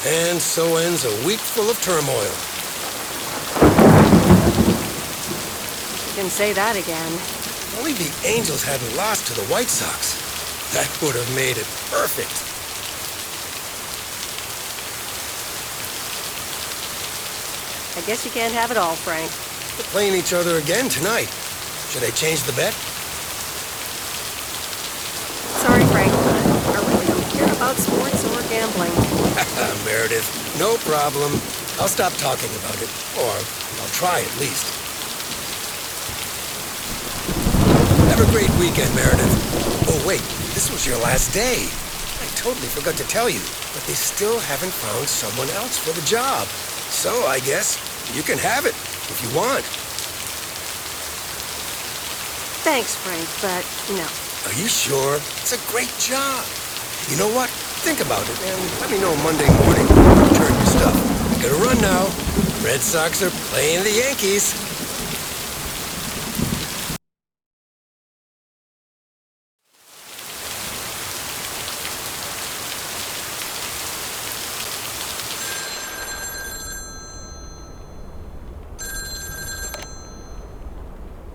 And so ends a week full of turmoil. You can say that again. If only the Angels hadn't lost to the White Sox. That would have made it perfect. I guess you can't have it all, Frank. They're playing each other again tonight. Should I change the bet? Sorry, Frank, but I really don't care about sports or gambling. Meredith, no problem. I'll stop talking about it. Or I'll try at least. Have a great weekend, Meredith. Oh, wait, this was your last day. I totally forgot to tell you, but they still haven't found someone else for the job. So I guess you can have it if you want. Thanks, Frank, but no. Are you sure? It's a great job. You know what? Think about it and let me know Monday morning when you return your stuff. I gotta run now. Red Sox are playing the Yankees.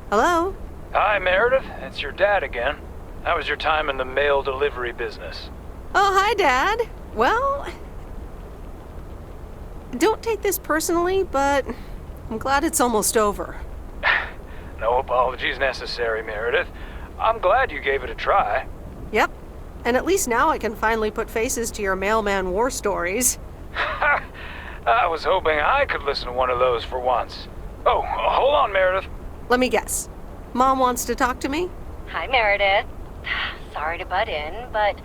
Hello? Hi, Meredith. It's your dad again. How was your time in the mail delivery business? Oh, hi, Dad. Well, don't take this personally, but I'm glad it's almost over. No apologies necessary, Meredith. I'm glad you gave it a try. Yep. And at least now I can finally put faces to your mailman war stories. I was hoping I could listen to one of those for once. Oh, hold on, Meredith. Let me guess. Mom wants to talk to me? Hi, Meredith. Sorry to butt in, but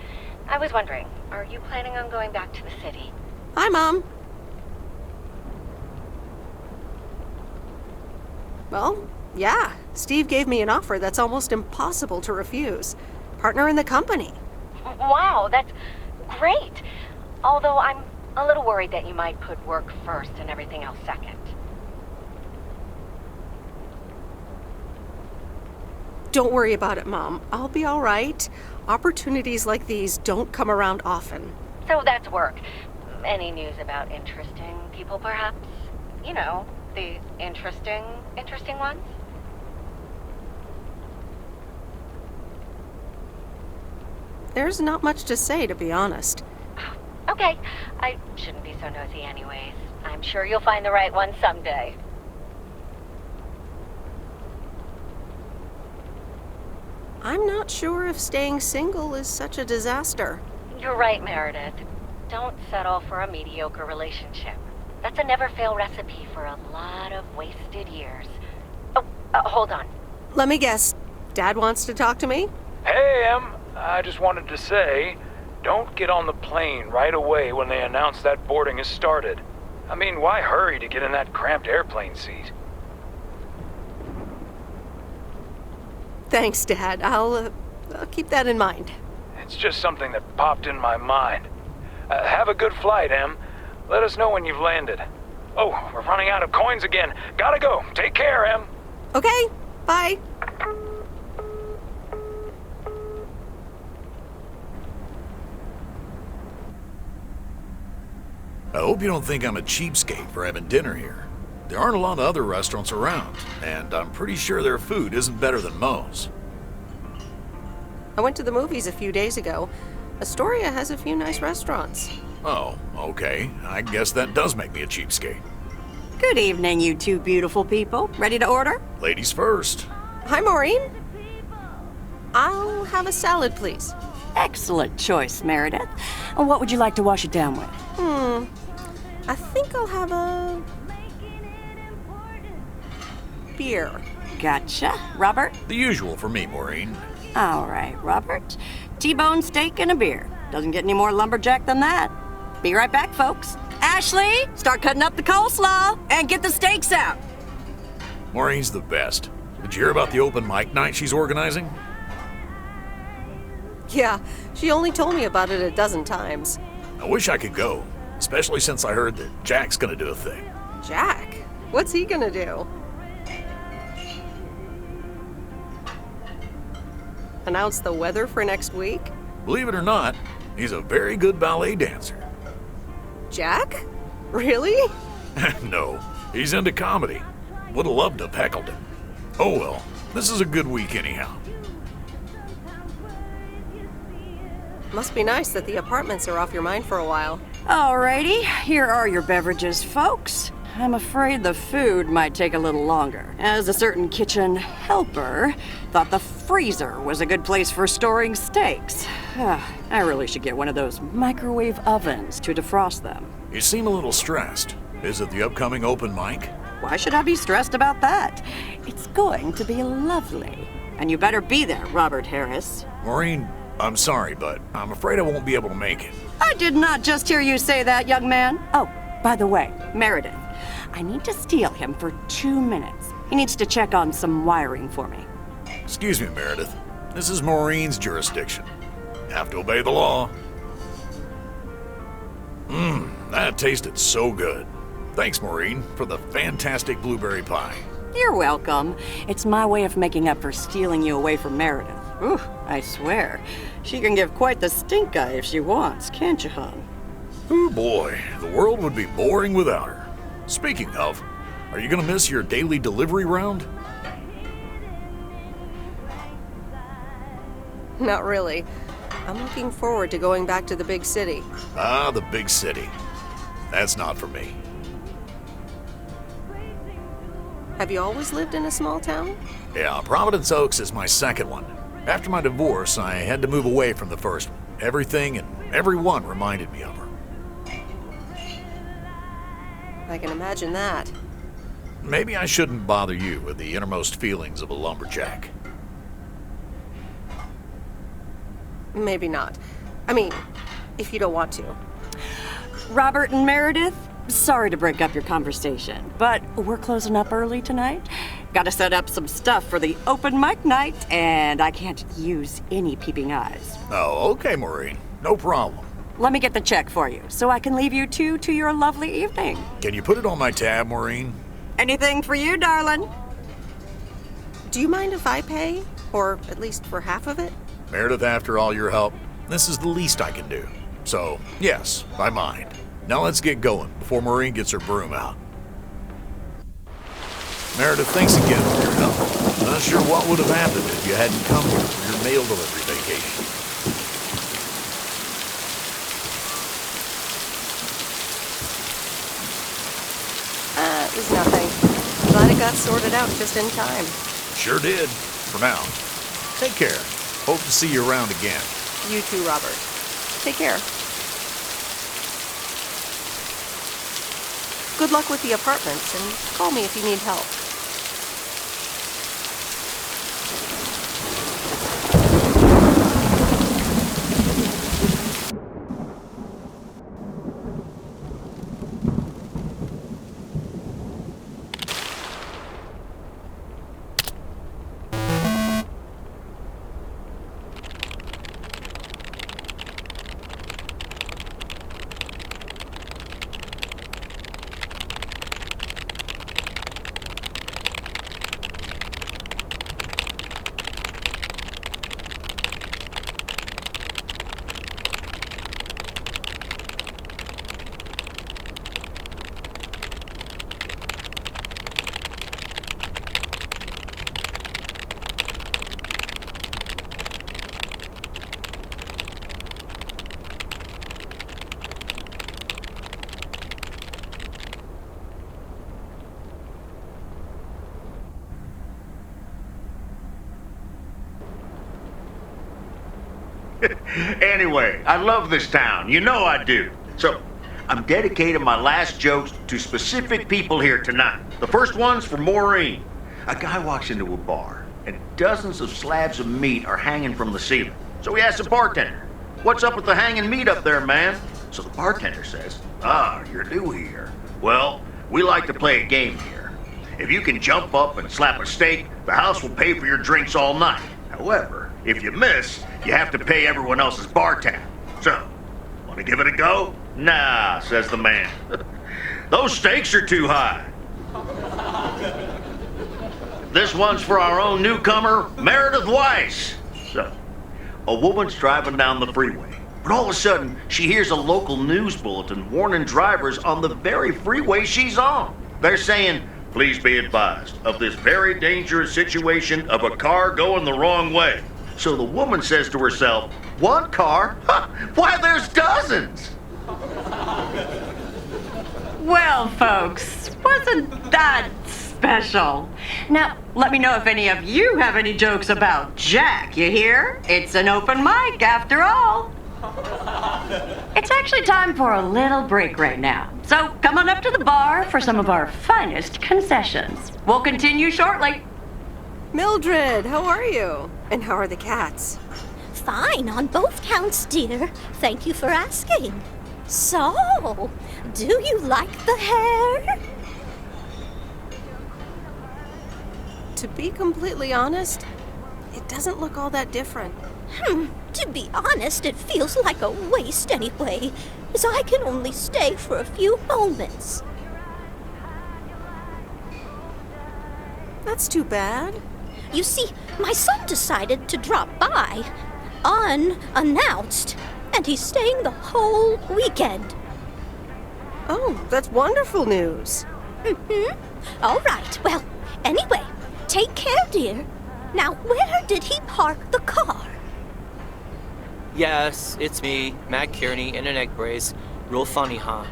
I was wondering, are you planning on going back to the city? Hi, Mom. Well, yeah. Steve gave me an offer that's almost impossible to refuse. Partner in the company. Wow, that's great. Although I'm a little worried that you might put work first and everything else second. Don't worry about it, Mom. I'll be all right. Opportunities like these don't come around often. So that's work. Any news about interesting people, perhaps? You know, the interesting ones? There's not much to say, to be honest. Okay, I shouldn't be so nosy anyways. I'm sure you'll find the right one someday. I'm not sure if staying single is such a disaster. You're right, Meredith. Don't settle for a mediocre relationship. That's a never-fail recipe for a lot of wasted years. Oh, hold on. Let me guess. Dad wants to talk to me? Hey, Em. I just wanted to say, don't get on the plane right away when they announce that boarding has started. I mean, why hurry to get in that cramped airplane seat? Thanks, Dad. I'll keep that in mind. It's just something that popped in my mind. Have a good flight, Em. Let us know when you've landed. Oh, we're running out of coins again. Gotta go. Take care, Em. Okay, bye. I hope you don't think I'm a cheapskate for having dinner here. There aren't a lot of other restaurants around, and I'm pretty sure their food isn't better than Moe's. I went to the movies a few days ago. Astoria has a few nice restaurants. Oh, okay. I guess that does make me a cheapskate. Good evening, you two beautiful people. Ready to order? Ladies first. Hi, Maureen. I'll have a salad, please. Excellent choice, Meredith. And what would you like to wash it down with? I think I'll have a beer. Gotcha. Robert? The usual for me, Maureen. All right, Robert. T-bone steak and a beer. Doesn't get any more lumberjack than that. Be right back, folks. Ashley, start cutting up the coleslaw and get the steaks out. Maureen's the best. Did you hear about the open mic night she's organizing? Yeah, she only told me about it a dozen times. I wish I could go, especially since I heard that Jack's gonna do a thing. Jack? What's he gonna do? Announce the weather for next week? Believe it or not, he's a very good ballet dancer. Jack? Really? No, he's into comedy. Would have loved to have heckled him. Oh well, this is a good week anyhow. Must be nice that the apartments are off your mind for a while. Alrighty, here are your beverages, folks. I'm afraid the food might take a little longer, as a certain kitchen helper thought the freezer was a good place for storing steaks. I really should get one of those microwave ovens to defrost them. You seem a little stressed. Is it the upcoming open mic? Why should I be stressed about that? It's going to be lovely. And you better be there, Robert Harris. Maureen, I'm sorry, but I'm afraid I won't be able to make it. I did not just hear you say that, young man. Oh, by the way, Meredith, I need to steal him for 2 minutes. He needs to check on some wiring for me. Excuse me, Meredith. This is Maureen's jurisdiction. Have to obey the law. That tasted so good. Thanks, Maureen, for the fantastic blueberry pie. You're welcome. It's my way of making up for stealing you away from Meredith. Ooh, I swear. She can give quite the stink eye if she wants, can't you, hon? Oh boy, the world would be boring without her. Speaking of, are you gonna miss your daily delivery round? Not really. I'm looking forward to going back to the big city. Ah, the big city. That's not for me. Have you always lived in a small town? Yeah, Providence Oaks is my second one. After my divorce, I had to move away from the first one. Everything and everyone reminded me of her. I can imagine that. Maybe I shouldn't bother you with the innermost feelings of a lumberjack. Maybe not. I mean, if you don't want to. Robert and Meredith, sorry to break up your conversation, but we're closing up early tonight. Gotta set up some stuff for the open mic night, and I can't use any peeping eyes. Oh, okay, Maureen. No problem. Let me get the check for you, so I can leave you two to your lovely evening. Can you put it on my tab, Maureen? Anything for you, darling? Do you mind if I pay? Or at least for half of it? Meredith, after all your help, this is the least I can do. So, yes, I mind. Now let's get going before Maureen gets her broom out. Meredith, thanks again for your help. Not sure what would have happened if you hadn't come here for your mail delivery vacation. It was nothing. Glad it got sorted out just in time. Sure did. For now. Take care. Hope to see you around again. You too, Robert. Take care. Good luck with the apartments, and call me if you need help. Anyway, I love this town. You know I do. So, I'm dedicating my last jokes to specific people here tonight. The first one's for Maureen. A guy walks into a bar, and dozens of slabs of meat are hanging from the ceiling. So he asks the bartender, "What's up with the hanging meat up there, man?" So the bartender says, "You're new here. Well, we like to play a game here. If you can jump up and slap a steak, the house will pay for your drinks all night. However, if you miss, you have to pay everyone else's bar tab. So, want to give it a go?" "Nah," says the man. "Those stakes are too high." This one's for our own newcomer, Meredith Weiss. So, a woman's driving down the freeway. But all of a sudden, she hears a local news bulletin warning drivers on the very freeway she's on. They're saying, "Please be advised of this very dangerous situation of a car going the wrong way." So the woman says to herself, "One car? Huh, why, there's dozens!" Well, folks, wasn't that special? Now, let me know if any of you have any jokes about Jack, you hear? It's an open mic after all. It's actually time for a little break right now. So come on up to the bar for some of our finest concessions. We'll continue shortly. Mildred, how are you? And how are the cats? Fine on both counts, dear. Thank you for asking. So, do you like the hair? To be completely honest, it doesn't look all that different. To be honest, it feels like a waste anyway, as I can only stay for a few moments. That's too bad. You see, my son decided to drop by, unannounced, and he's staying the whole weekend. Oh, that's wonderful news. All right, well, anyway, take care, dear. Now, where did he park the car? Yes, it's me, Matt Kearney, in an egg brace. Real funny, huh?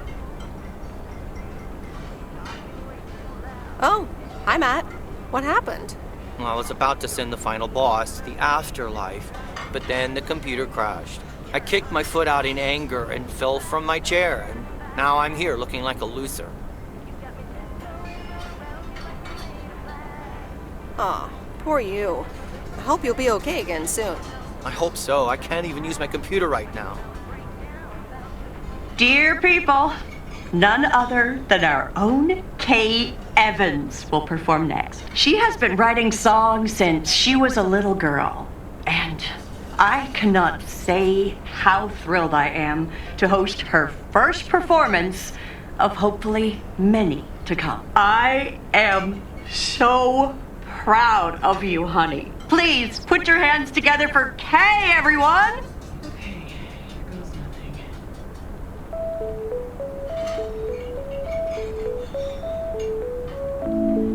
Oh, hi, Matt. What happened? Well, I was about to send the final boss to the afterlife, but then the computer crashed. I kicked my foot out in anger and fell from my chair, and now I'm here looking like a loser. Aw, poor you. I hope you'll be okay again soon. I hope so. I can't even use my computer right now. Dear people, none other than our own Kay Evans will perform next. She has been writing songs since she was a little girl, and I cannot say how thrilled I am to host her first performance of hopefully many to come. I am so proud of you, honey. Please put your hands together for Kay, everyone! Okay, here goes nothing.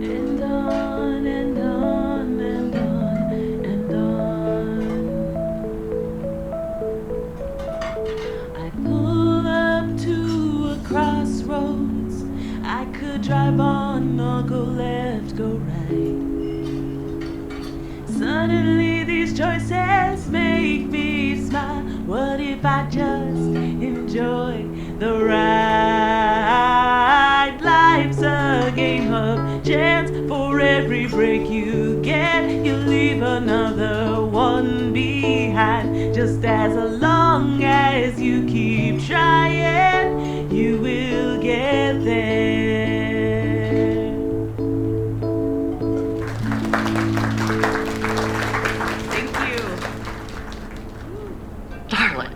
And on and on and on and on. I pull up to a crossroads. I could drive on or go left, go right. Suddenly these choices make me smile. What if I just enjoy the ride? Life's a game of chance. For every break you get, you leave another one behind. Just as long as you keep trying, you will get there. Darling,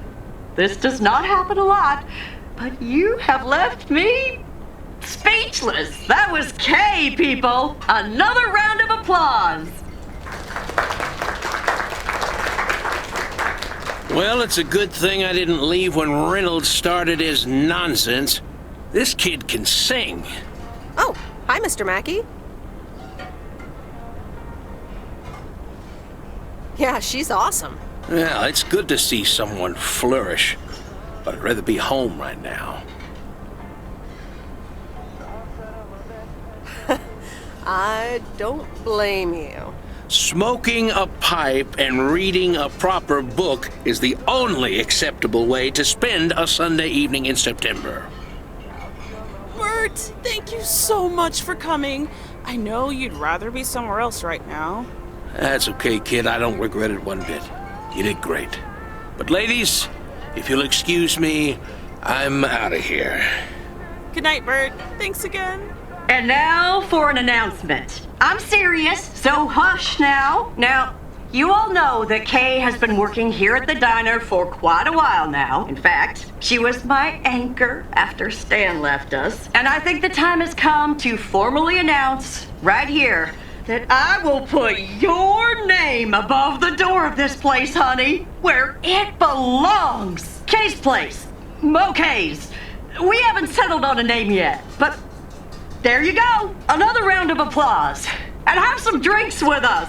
this does not happen a lot, but you have left me speechless. That was Kay, people. Another round of applause. Well, it's a good thing I didn't leave when Reynolds started his nonsense. This kid can sing. Oh, hi, Mr. Mackey. Yeah, she's awesome. Well, it's good to see someone flourish, but I'd rather be home right now. I don't blame you. Smoking a pipe and reading a proper book is the only acceptable way to spend a Sunday evening in September. Bert, thank you so much for coming. I know you'd rather be somewhere else right now. That's okay, kid. I don't regret it one bit. You did great. But ladies, if you'll excuse me, I'm out of here. Good night, Bert. Thanks again. And now for an announcement. I'm serious, so hush now. Now, you all know that Kay has been working here at the diner for quite a while now. In fact, she was my anchor after Stan left us. And I think the time has come to formally announce right here that I will put your name above the door of this place, honey, where it belongs. Kay's Place. Mo Kay's. We haven't settled on a name yet, but there you go. Another round of applause. And have some drinks with us.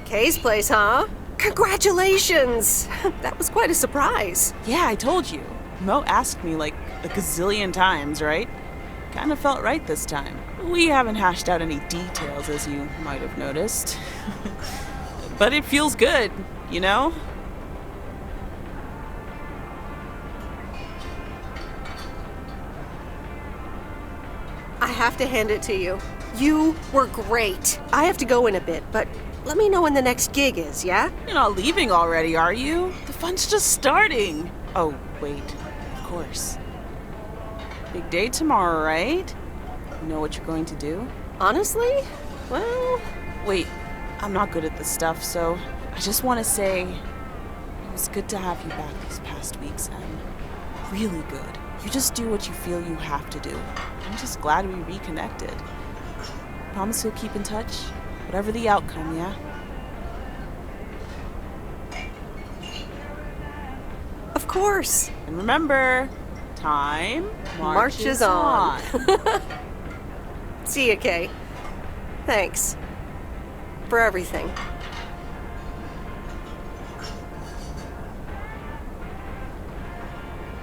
Kay's Place, huh? Congratulations! That was quite a surprise. Yeah, I told you. Mo asked me like a gazillion times, right? Kinda felt right this time. We haven't hashed out any details, as you might have noticed. But it feels good, you know? I have to hand it to you. You were great. I have to go in a bit, but let me know when the next gig is, yeah? You're not leaving already, are you? The fun's just starting. Oh, wait. Of course. Big day tomorrow, right? You know what you're going to do? Honestly? Well... Wait, I'm not good at this stuff, so I just want to say it was good to have you back these past weeks, and really good. You just do what you feel you have to do. I'm just glad we reconnected. Promise you'll keep in touch? Whatever the outcome, yeah? Of course. And remember, time marches on. See ya, Kay. Thanks. For everything.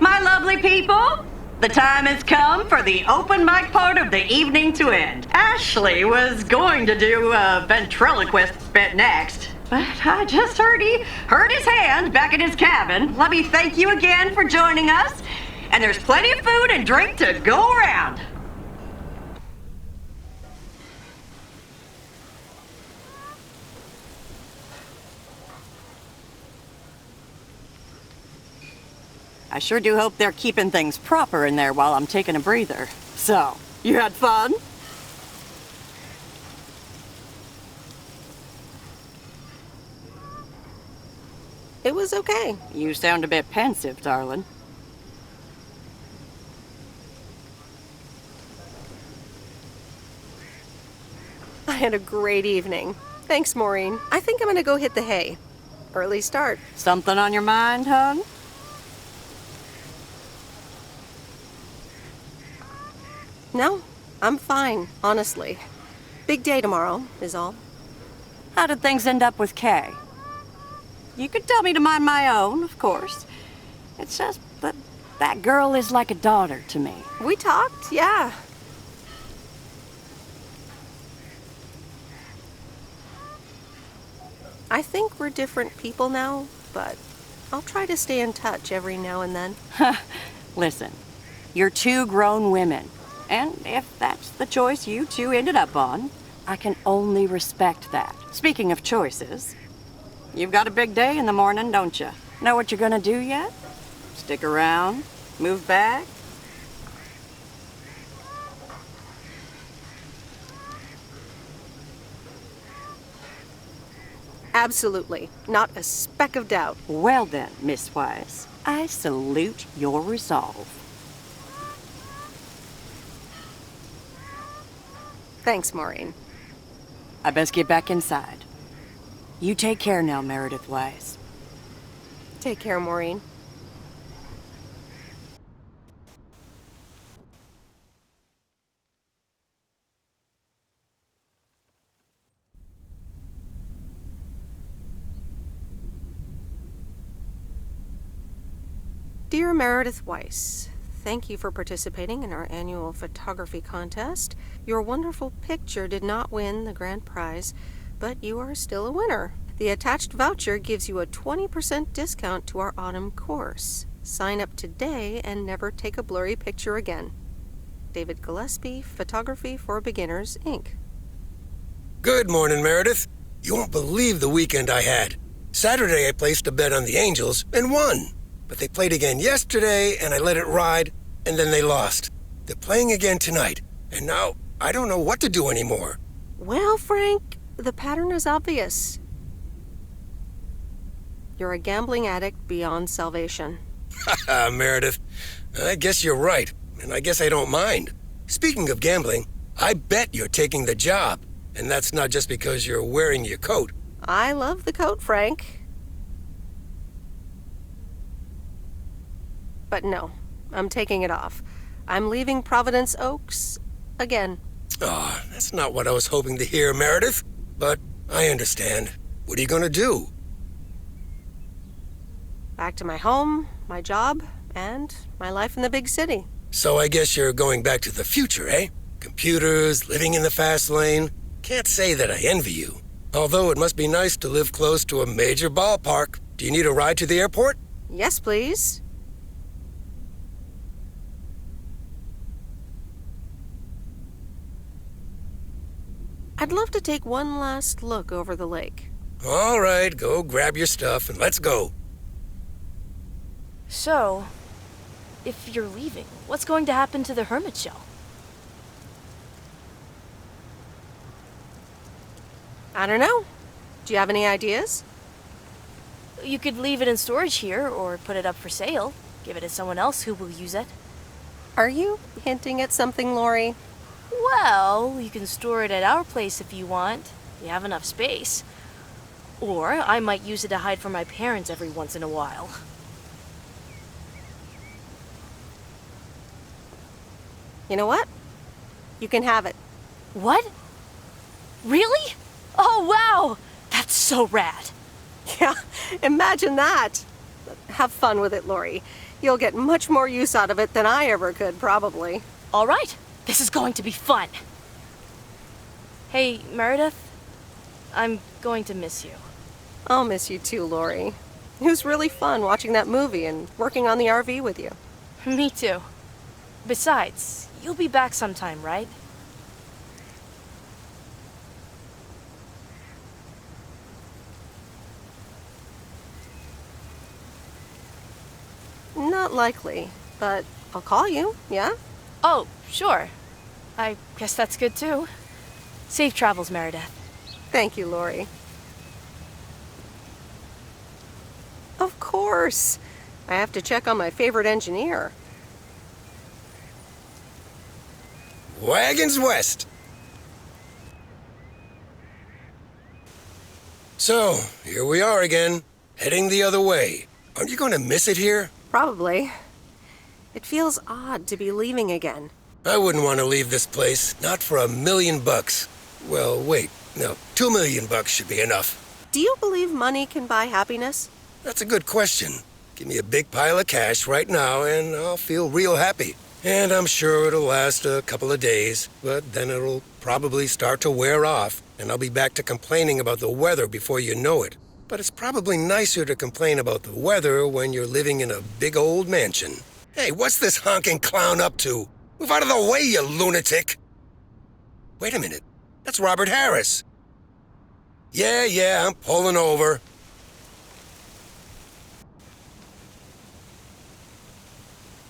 My lovely people, the time has come for the open mic part of the evening to end. Ashley was going to do a ventriloquist bit next, but I just heard he hurt his hand back in his cabin. Let me thank you again for joining us, and there's plenty of food and drink to go around. I sure do hope they're keeping things proper in there while I'm taking a breather. So, you had fun? It was okay. You sound a bit pensive, darling. I had a great evening. Thanks, Maureen. I think I'm gonna go hit the hay. Early start. Something on your mind, hon? No, I'm fine, honestly. Big day tomorrow, is all. How did things end up with Kay? You could tell me to mind my own, of course. It's just that that girl is like a daughter to me. We talked, yeah. I think we're different people now, but I'll try to stay in touch every now and then. Listen, you're two grown women. And if that's the choice you two ended up on, I can only respect that. Speaking of choices, you've got a big day in the morning, don't you? Know what you're gonna do yet? Stick around? Move back? Absolutely. Not a speck of doubt. Well then, Miss Wise, I salute your resolve. Thanks, Maureen. I best get back inside. You take care now, Meredith Wise. Take care, Maureen. Dear Meredith Weiss, thank you for participating in our annual photography contest. Your wonderful picture did not win the grand prize, but you are still a winner. The attached voucher gives you a 20% discount to our autumn course. Sign up today and never take a blurry picture again. David Gillespie, Photography for Beginners, Inc. Good morning, Meredith. You won't believe the weekend I had. Saturday I placed a bet on the Angels and won. But they played again yesterday, and I let it ride, and then they lost. They're playing again tonight, and now I don't know what to do anymore. Well, Frank, the pattern is obvious. You're a gambling addict beyond salvation. Haha, Meredith. I guess you're right, and I guess I don't mind. Speaking of gambling, I bet you're taking the job. And that's not just because you're wearing your coat. I love the coat, Frank. But no, I'm taking it off. I'm leaving Providence Oaks again. Oh, that's not what I was hoping to hear, Meredith. But I understand. What are you gonna do? Back to my home, my job, and my life in the big city. So I guess you're going back to the future, eh? Computers, living in the fast lane. Can't say that I envy you. Although it must be nice to live close to a major ballpark. Do you need a ride to the airport? Yes, please. I'd love to take one last look over the lake. All right, go grab your stuff and let's go. So, if you're leaving, what's going to happen to the hermit shell? I don't know. Do you have any ideas? You could leave it in storage here, or put it up for sale. Give it to someone else who will use it. Are you hinting at something, Lori? Well, you can store it at our place if you want. We have enough space. Or I might use it to hide from my parents every once in a while. You know what? You can have it. What? Really? Oh, wow! That's so rad. Yeah, imagine that. Have fun with it, Lori. You'll get much more use out of it than I ever could, probably. All right. This is going to be fun. Hey, Meredith. I'm going to miss you. I'll miss you too, Lori. It was really fun watching that movie and working on the RV with you. Me too. Besides, you'll be back sometime, right? Not likely, but I'll call you, yeah? Oh, sure. I guess that's good too. Safe travels, Meredith. Thank you, Lori. Of course. I have to check on my favorite engineer. Wagons west. So, here we are again, heading the other way. Aren't you going to miss it here? Probably. It feels odd to be leaving again. I wouldn't want to leave this place, not for $1 million. Well, wait, no, $2 million should be enough. Do you believe money can buy happiness? That's a good question. Give me a big pile of cash right now and I'll feel real happy. And I'm sure it'll last a couple of days, but then it'll probably start to wear off, and I'll be back to complaining about the weather before you know it. But it's probably nicer to complain about the weather when you're living in a big old mansion. Hey, what's this honking clown up to? Move out of the way, you lunatic! Wait a minute. That's Robert Harris. Yeah, I'm pulling over.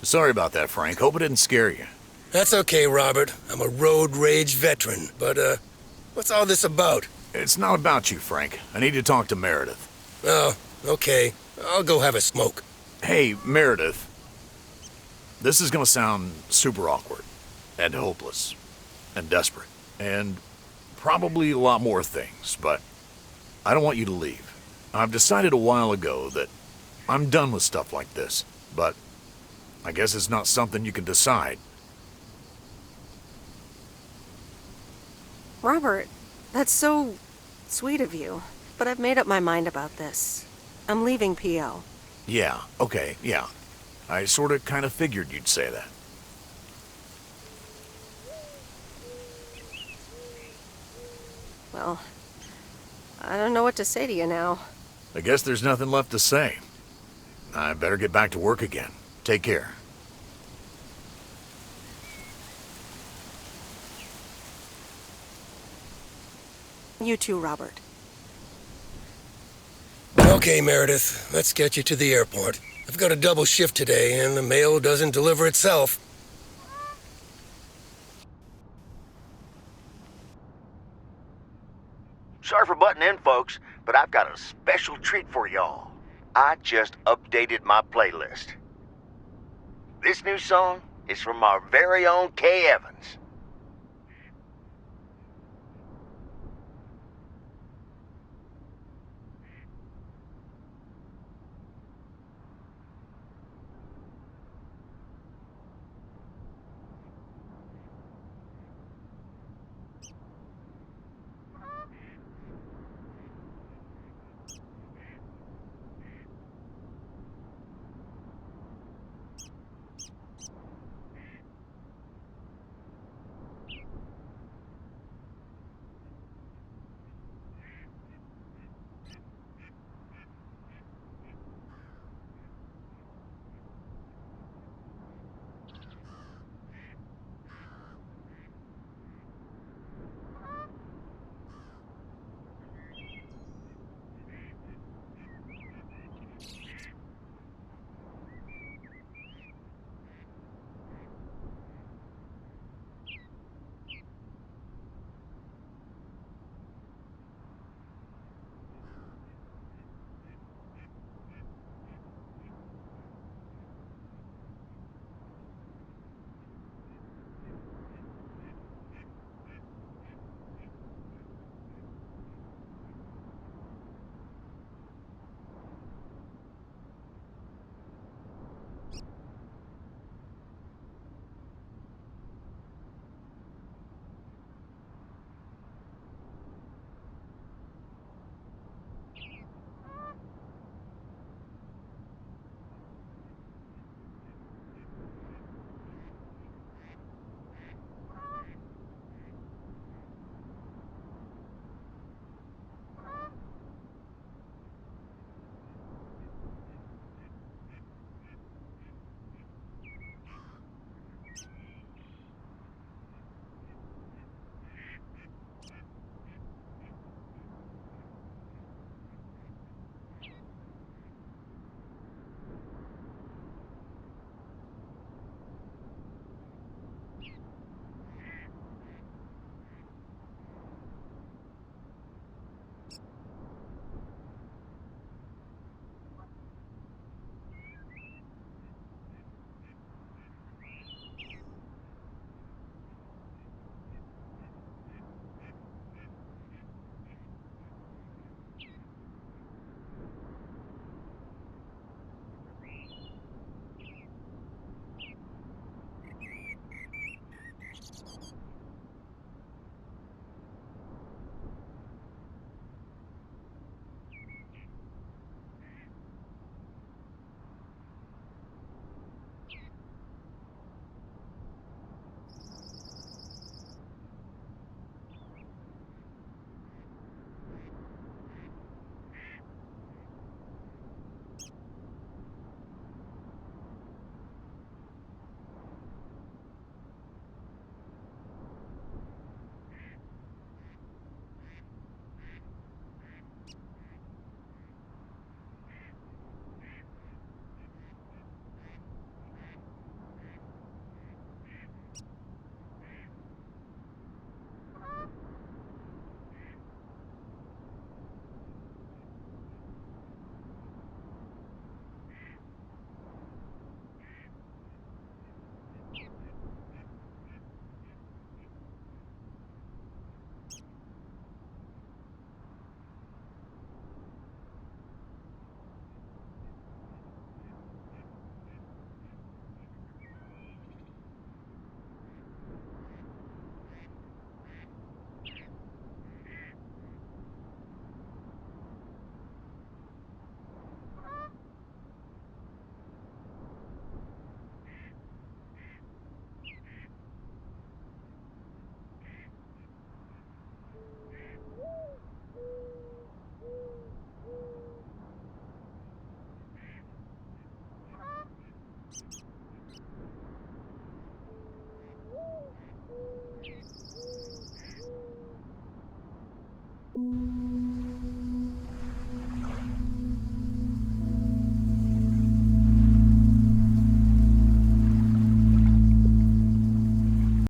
Sorry about that, Frank. Hope it didn't scare you. That's okay, Robert. I'm a road rage veteran. But, what's all this about? It's not about you, Frank. I need to talk to Meredith. Oh, okay. I'll go have a smoke. Hey, Meredith. This is gonna sound super awkward, and hopeless, and desperate, and probably a lot more things, but I don't want you to leave. I've decided a while ago that I'm done with stuff like this, but I guess it's not something you can decide. Robert, that's so sweet of you, but I've made up my mind about this. I'm leaving PO. Yeah, okay, yeah. I sorta kinda figured you'd say that. Well, I don't know what to say to you now. I guess there's nothing left to say. I better get back to work again. Take care. You too, Robert. Okay, Meredith, let's get you to the airport. I've got a double shift today, and the mail doesn't deliver itself. Sorry for butting in, folks, but I've got a special treat for y'all. I just updated my playlist. This new song is from our very own Kay Evans. you.